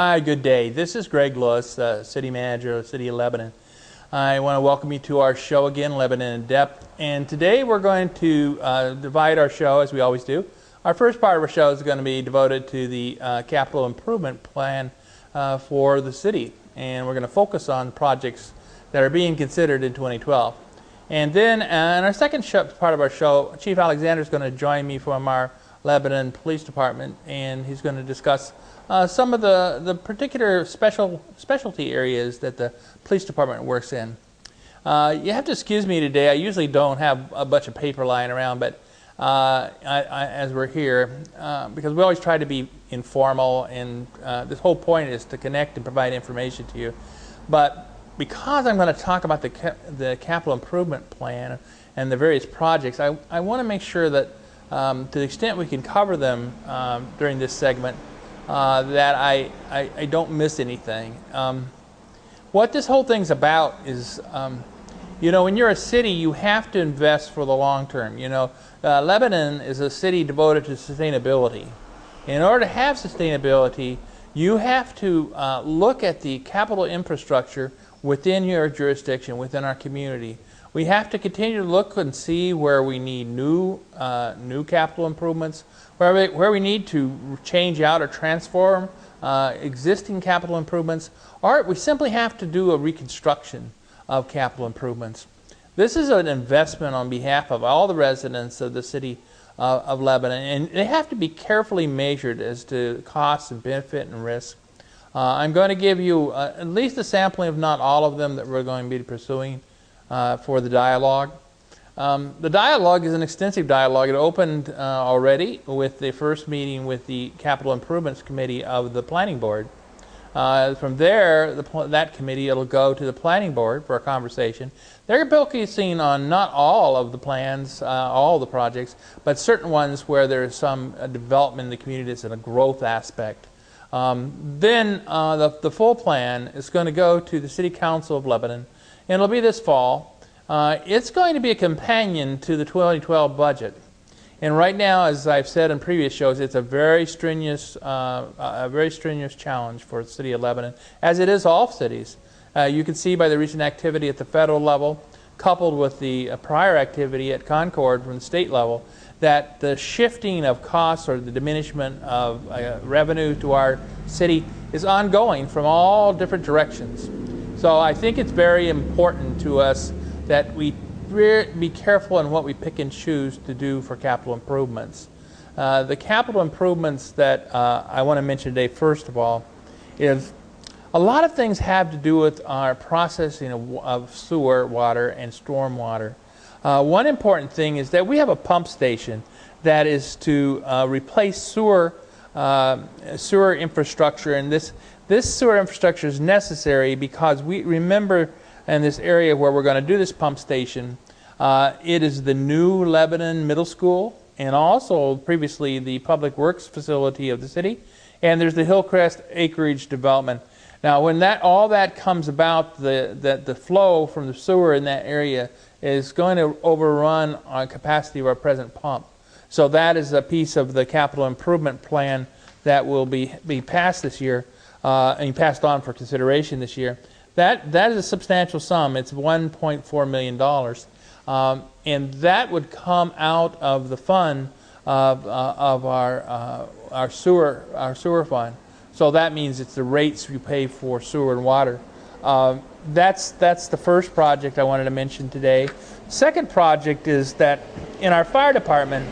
Hi, good day. This is Greg Lewis, City Manager of the City of Lebanon. I want to welcome you to our show again, Lebanon in Depth. And today we're going to divide our show, as we always do. Our first part of our show is going to be devoted to the capital improvement plan for the city. And we're going to focus on projects that are being considered in 2012. And then in our second part of our show, Chief Alexander is going to join me from our Lebanon Police Department, and he's going to discuss some of the particular specialty areas that the police department works in. You have to excuse me today. I usually don't have a bunch of paper lying around, but as we're here, because we always try to be informal, and this whole point is to connect and provide information to you. But because I'm going to talk about the capital improvement plan and the various projects, I want to make sure that to the extent we can cover them during this segment, that I don't miss anything. What this whole thing's about is, when you're a city, you have to invest for the long term. Lebanon is a city devoted to sustainability. In order to have sustainability, you have to look at the capital infrastructure within your jurisdiction, within our community. We have to continue to look and see where we need new capital improvements, where we need to change out or transform existing capital improvements, or we simply have to do a reconstruction of capital improvements. This is an investment on behalf of all the residents of the city of Lebanon, and they have to be carefully measured as to cost and benefit and risk. I'm going to give you at least a sampling, if not all of them, that we're going to be pursuing for the dialogue. The dialogue is an extensive dialogue. It opened already with the first meeting with the Capital Improvements Committee of the Planning Board. From there, that committee, it'll go to the Planning Board for a conversation. They're focusing on not all of the plans, all the projects, but certain ones where there's some development in the community that's in a growth aspect. Then the full plan is going to go to the City Council of Lebanon, and it'll be this fall. It's going to be a companion to the 2012 budget. And right now, as I've said in previous shows, it's a very strenuous challenge for the City of Lebanon, as it is all cities. You can see by the recent activity at the federal level, coupled with the prior activity at Concord from the state level, that the shifting of costs or the diminishment of revenue to our city is ongoing from all different directions. So I think it's very important to us that we be careful in what we pick and choose to do for capital improvements. The capital improvements that I want to mention today, first of all, is a lot of things have to do with our processing of sewer water and storm water. One important thing is that we have a pump station that is to replace sewer infrastructure, and this sewer infrastructure is necessary because we remember in this area where we're going to do this pump station, it is the new Lebanon Middle School, and also previously the Public Works facility of the city, and there's the Hillcrest acreage development. Now, when all that comes about, the flow from the sewer in that area is going to overrun our capacity of our present pump. So that is a piece of the capital improvement plan that will be passed this year, and passed on for consideration this year. That is a substantial sum. It's $1.4 million, and that would come out of the fund of our sewer fund. So that means it's the rates you pay for sewer and water. That's the first project I wanted to mention today. Second project is that in our fire department,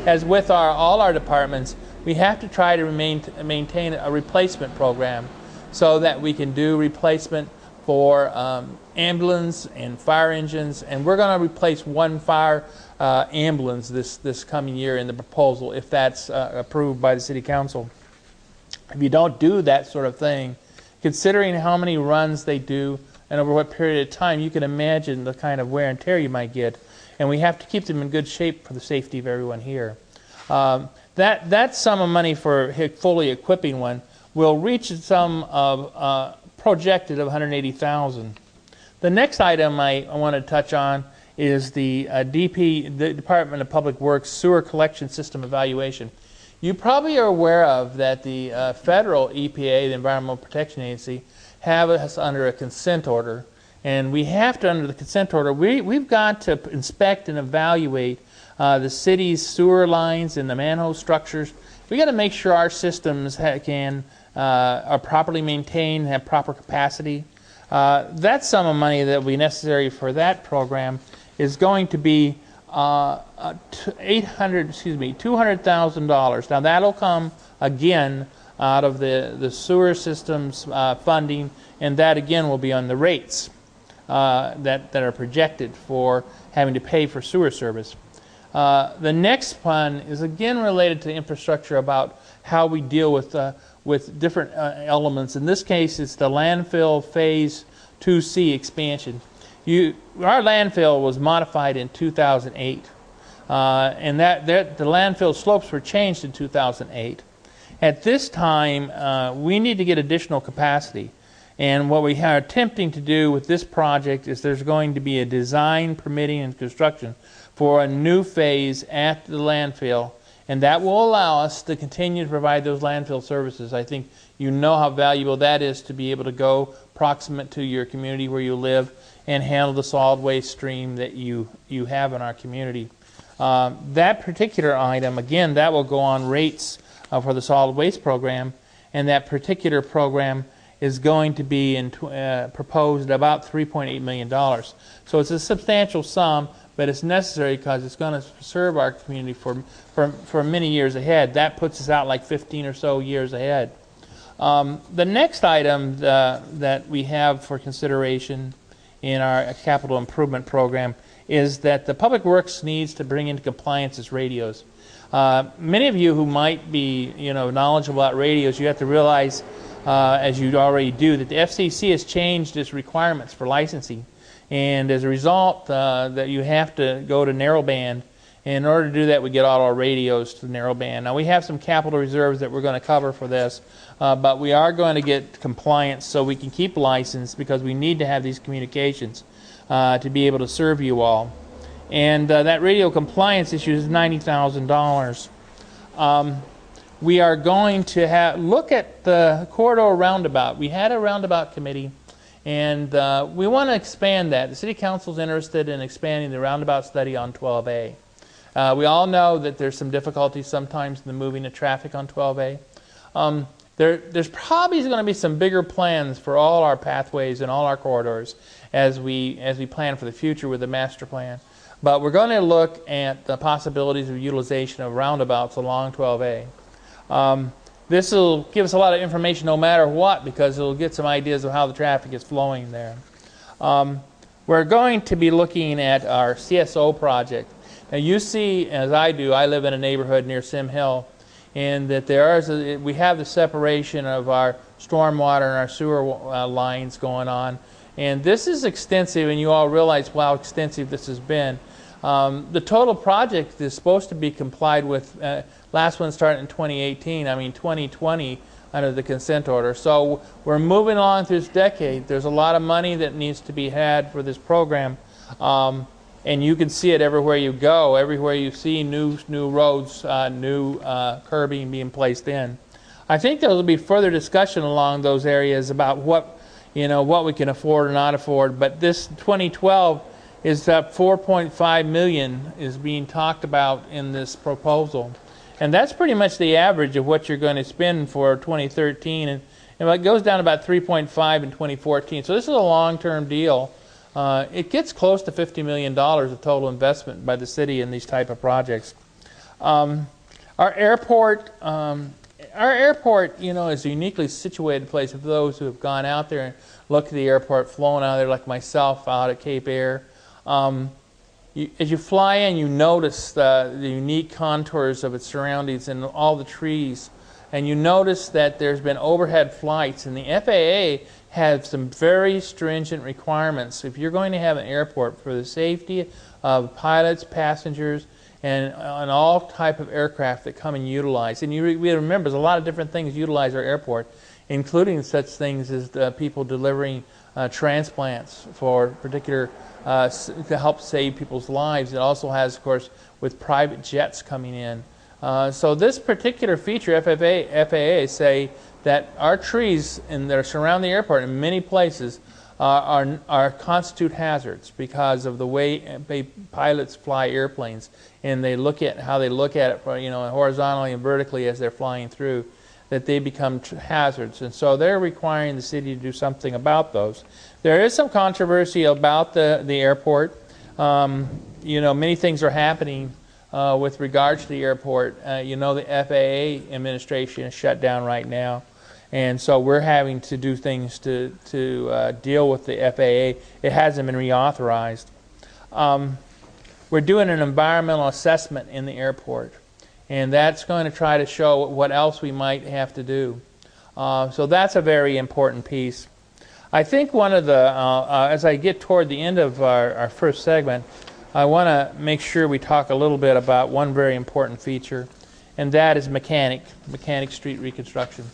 as with all our departments, we have to try to maintain a replacement program so that we can do replacement for ambulance and fire engines, and we're going to replace one fire ambulance this coming year in the proposal, if that's approved by the City Council. If you don't do that sort of thing, considering how many runs they do and over what period of time, you can imagine the kind of wear and tear you might get, and we have to keep them in good shape for the safety of everyone here. That sum of money for fully equipping one will reach a sum of projected of $180,000. The next item I want to touch on is the Department of Public Works Sewer Collection System Evaluation. You probably are aware of that the federal EPA, the Environmental Protection Agency, have us under a consent order. And we have to, under the consent order, we've got to inspect and evaluate the city's sewer lines and the manhole structures. We got to make sure our systems are properly maintained, have proper capacity. That sum of money that will be necessary for that program is going to be $200,000. Now that'll come again out of the sewer systems funding, and that again will be on the rates that are projected for having to pay for sewer service. The next one is again related to infrastructure, about how we deal with different elements. In this case, it's the landfill phase 2C expansion. Our landfill was modified in 2008, and the landfill slopes were changed in 2008. At this time, we need to get additional capacity. And what we are attempting to do with this project is there's going to be a design, permitting, and construction for a new phase at the landfill, and that will allow us to continue to provide those landfill services. I think you know how valuable that is, to be able to go proximate to your community where you live and handle the solid waste stream that you have in our community. That particular item, again, that will go on rates for the solid waste program, and that particular program is going to be proposed at about $3.8 million. So it's a substantial sum, but it's necessary because it's going to serve our community for many years ahead. That puts us out like 15 or so years ahead. The next item that we have for consideration in our capital improvement program is that the Public Works needs to bring into compliance its radios. Many of you who might be knowledgeable about radios, you have to realize, as you already do, that the FCC has changed its requirements for licensing, and as a result that you have to go to narrowband. In order to do that, we get all our radios to narrowband. Now we have some capital reserves that we're going to cover for this, but we are going to get compliance so we can keep licensed, because we need to have these communications to be able to serve you all. And that radio compliance issue is $90,000. We are going to look at the corridor roundabout. We had a roundabout committee, and we want to expand that. The City Council is interested in expanding the roundabout study on 12A. We all know that there's some difficulties sometimes in the moving of traffic on 12A. There's probably going to be some bigger plans for all our pathways and all our corridors as we plan for the future with the master plan. But we're going to look at the possibilities of utilization of roundabouts along 12A. This will give us a lot of information no matter what, because it'll get some ideas of how the traffic is flowing there. We're going to be looking at our CSO project. Now you see, as I do, I live in a neighborhood near Sim Hill, and that we have the separation of our stormwater and our sewer lines going on. And this is extensive, and you all realize how extensive this has been. The total project is supposed to be complied with. Last one started in 2018. 2020 under the consent order. So we're moving along through this decade. There's a lot of money that needs to be had for this program, and you can see it everywhere you go. Everywhere you see new roads, new curbing being placed in. I think there will be further discussion along those areas about what we can afford or not afford. But this 2012 is that $4.5 million is being talked about in this proposal. And that's pretty much the average of what you're going to spend for 2013. And it goes down about 3.5 in 2014. So this is a long-term deal. It gets close to $50 million of total investment by the city in these type of projects. Our airport, is a uniquely situated place for those who have gone out there and looked at the airport, flown out there like myself out at Cape Air. As you fly in, you notice the unique contours of its surroundings and all the trees. And you notice that there's been overhead flights, and the FAA has some very stringent requirements. If you're going to have an airport, for the safety of pilots, passengers, and all type of aircraft that come and utilize. And we remember, there's a lot of different things utilize our airport, including such things as the people delivering transplants for particular to help save people's lives. It also has, of course, with private jets coming in, So this particular feature, FAA say that our trees that surround the airport in many places constitute hazards because of the way pilots fly airplanes, and they look at how they look at it, horizontally and vertically as they're flying through, that they become hazards. And so they're requiring the city to do something about those. There is some controversy about the airport. Many things are happening with regards to the airport. The FAA administration is shut down right now, and so we're having to do things to deal with the FAA. It hasn't been reauthorized. We're doing an environmental assessment in the airport, and that's going to try to show what else we might have to do. So that's a very important piece. I think one of the, as I get toward the end of our first segment, I want to make sure we talk a little bit about one very important feature, and that is mechanic street reconstruction.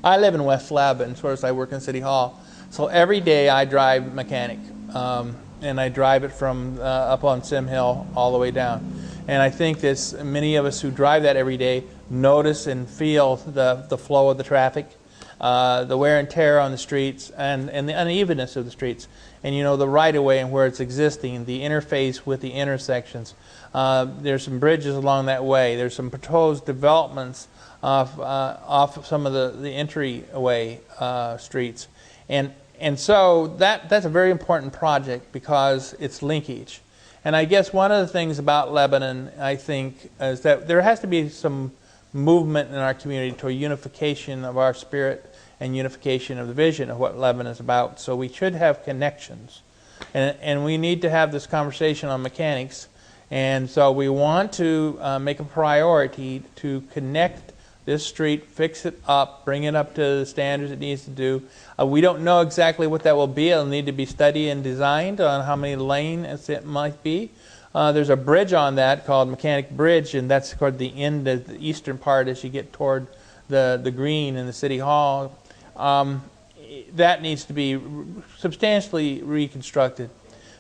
I live in West Lebanon, of course I work in City Hall, so every day I drive mechanic, and I drive it from up on Sim Hill all the way down. And I think many of us who drive that every day notice and feel the flow of the traffic, the wear and tear on the streets, and the unevenness of the streets, and the right-of-way and where it's existing, the interface with the intersections. There's some bridges along that way. There's some proposed developments off of some of the entryway streets, and so that's a very important project because it's linkage. And I guess one of the things about Lebanon, I think, is that there has to be some movement in our community to a unification of our spirit and unification of the vision of what Lebanon is about. So we should have connections. And we need to have this conversation on mechanics. And so we want to make a priority to connect this street, fix it up, bring it up to the standards it needs to do. We don't know exactly what that will be. It'll need to be studied and designed on how many lanes it might be. There's a bridge on that called Mechanic Bridge, and that's toward the end of the eastern part as you get toward the green in the City Hall. That needs to be substantially reconstructed.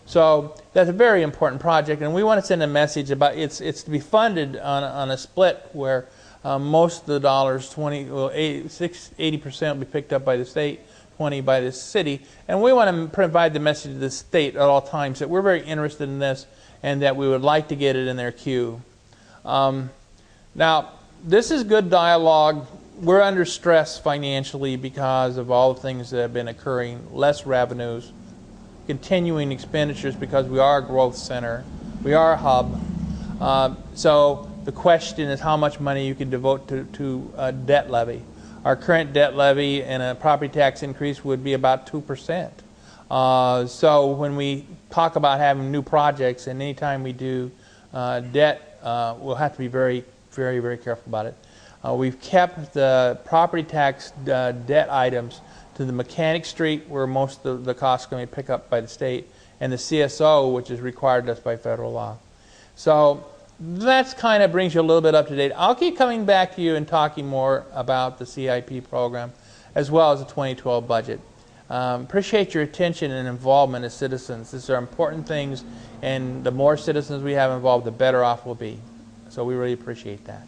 So that's a very important project, and we want to send a message about it's to be funded on a split where most of the dollars, 80% will be picked up by the state, 20% by the city. And we want to provide the message to the state at all times that we're very interested in this and that we would like to get it in their queue. Now, this is good dialogue. We're under stress financially because of all the things that have been occurring, less revenues, continuing expenditures because we are a growth center. We are a hub. So the question is how much money you can devote to debt levy. Our current debt levy and a property tax increase would be about 2%. So when we talk about having new projects, and anytime we do debt, we'll have to be very, very, very careful about it. We've kept the property tax debt items to the Mechanic Street, where most of the costs are going to be picked up by the state, and the CSO, which is required of us by federal law. So that's kind of brings you a little bit up to date. I'll keep coming back to you and talking more about the CIP program as well as the 2012 budget. Appreciate your attention and involvement as citizens. These are important things, and the more citizens we have involved, the better off we'll be. So we really appreciate that.